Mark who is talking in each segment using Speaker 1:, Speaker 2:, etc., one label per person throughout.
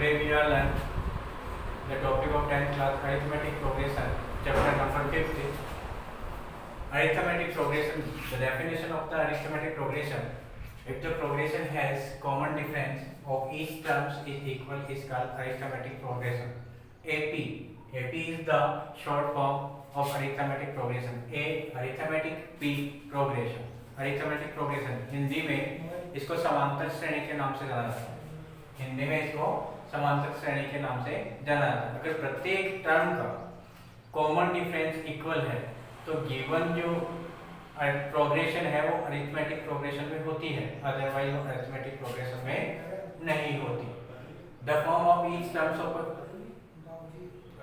Speaker 1: Today we are learn the topic of 10th class arithmetic progression, chapter number 50. Arithmetic progression. The definition of the arithmetic progression: if the progression has common difference of each terms is equal, is called arithmetic progression. AP is the short form of arithmetic progression. A arithmetic, B progression. arithmetic progression Hindi में इसको समांतर श्रेणी के नाम से जाना जाता है. हिंदी में इसको समांतर श्रेणी के नाम से जाना जाता है. अगर प्रत्येक टर्म का कॉमन डिफरेंस इक्वल है तो गिवन जो प्रोग्रेशन है वो अरिथमेटिक प्रोग्रेशन में होती है, अदरवाइज वो अरिथमेटिक प्रोग्रेशन में नहीं होती. The form of each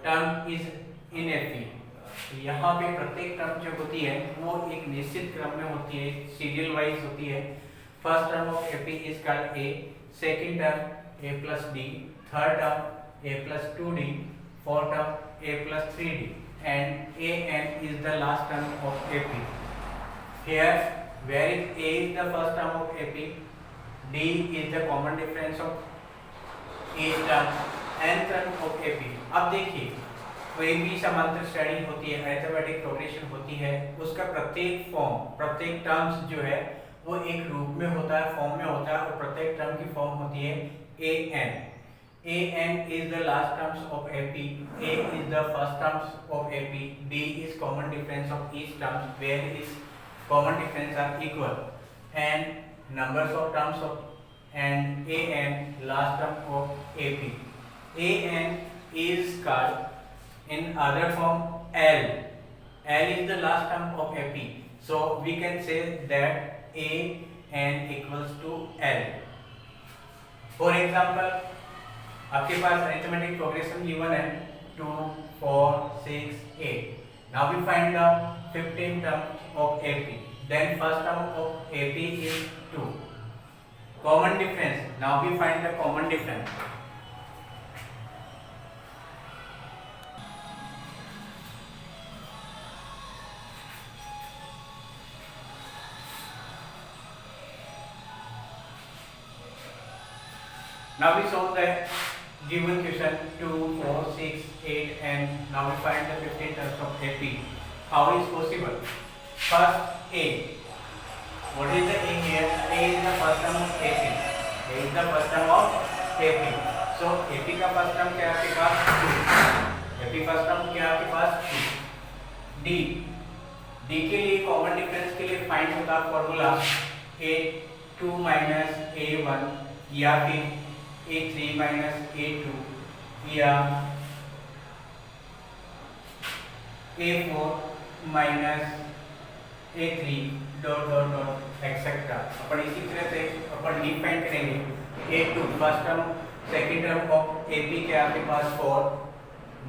Speaker 1: term is in AP. यहाँ पे प्रत्येक टर्म जो होती है वो एक निश्चित क्रम में होती है, सीरियल वाइज होती है. First term of AP is called a, second term A plus D, third term A plus 2d, fourth term A plus 3d and an is the last term of AP. Here where is a is the first term of AP, d is the common difference of each term, n term of AP. अब देखिए कोई भी समांतर श्रेणी होती है, arithmetic progression होती है, उसका प्रत्येक फॉर्म, प्रत्येक टर्म्स जो है वो एक रूप में होता है, फॉर्म में होता है, और प्रत्येक टर्म की फॉर्म होती है an. an is the last terms of AP, a is the first terms of AP, d is common difference of each terms where is common difference are equal, and numbers of terms of and an last term of AP. an is called in other form L. L is the last term of AP. So we can say that an equals to L. For example, आपके पास arithmetic progression given है 2, 4, 6, 8. Now we find the 15 terms of AP. Then first term of AP is 2. Common difference. Now we find the common difference. Now we solve the given question 2, 4, 6, 8 and now we find the 15 terms of AP. How is possible? First A. What is the A here? A is the first term of AP. A is the first term of AP. So AP का first term क्या है आपके पास 2. AP first term क्या है आपके पास 2. D. D के लिए कॉमन डिफरेंस के लिए फाइंड होता है फॉर्मूला A2 minus A1 या फिर A3 minus A2 या A4 minus A3 dot dot dot etcetera. अपन इसी तरह से अपन डी फाइंड करेंगे. A2 first term, second term of AP क्या आपके पास 4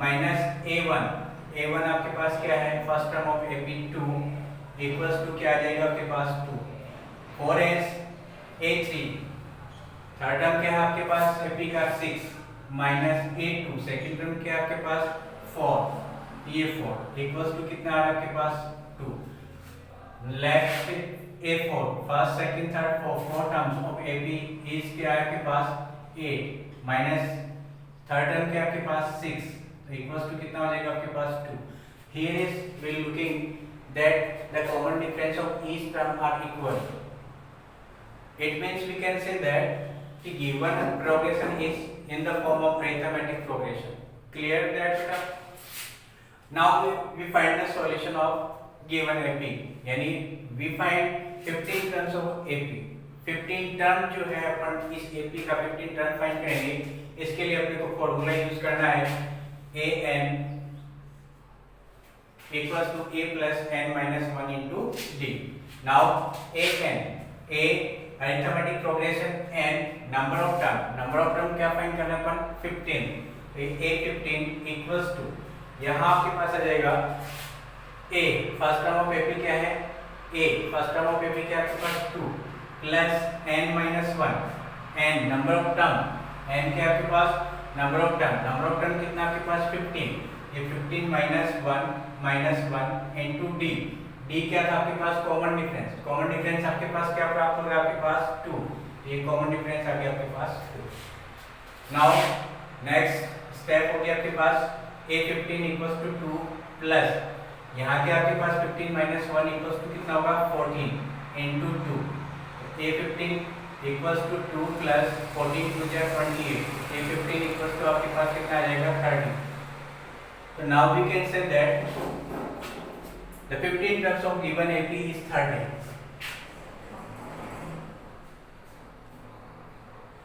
Speaker 1: माइनस A1 आपके पास क्या है first term of AP 2 equals to क्या आ जाएगा आपके पास 2 4s A3 थर्ड टर्म क्या है आपके पास AP का 6 माइनस A2 सेकंड टर्म क्या है आपके पास 4 ये 4 इक्वल्स टू कितना आ रहा है आपके पास 2. Left A4 first second third four terms of AP is क्या है आपके पास 8 माइनस थर्ड टर्म क्या है आपके पास 6 इक्वल्स टू कितना हो जाएगा आपके पास 2. Here is we looking that the common difference of each term are equal. It means we can say that the given progression is in the form of arithmetic progression. Clear that stuff? Now we find the solution of given AP. यानी we find 15 terms of AP. 15 term जो है अपन इस AP का 15 term find करेंगे. इसके लिए अपने को फॉर्मूला यूज करना है an equals to a plus n minus 1 into d. Now a arithmetic progression and number of term क्या फाइंड करना है अपन 15. तो A15 इक्वल्स टू यहाँ आपके पास आ जाएगा A first term of AP क्या है A first term of AP क्या है आपके पास 2 plus n minus 1 n number of term n क्या है आपके पास नंबर ऑफ टर्म कितना आपके पास 15. ये 15 माइनस 1 इनटू D. D क्या था आपके पास कॉमन डिफरेंस आपके पास क्या प्राप्त हो गया आपके पास 2. ये कॉमन डिफरेंस आ गया आपके पास 2. नाउ नेक्स्ट स्टेप हो गया आपके पास A15 इक्वल्स टू 2 प्लस यहाँ के आपके पास 15 माइनस 1 इक्वल्स टू कितना होगा 14 into 2। A15 equals to 2 plus 14 two जा 28। A15 इक्वल्स टू आपके पास कितना आ जाएगा 30। So now we can say that the 15 terms of given AP is 30.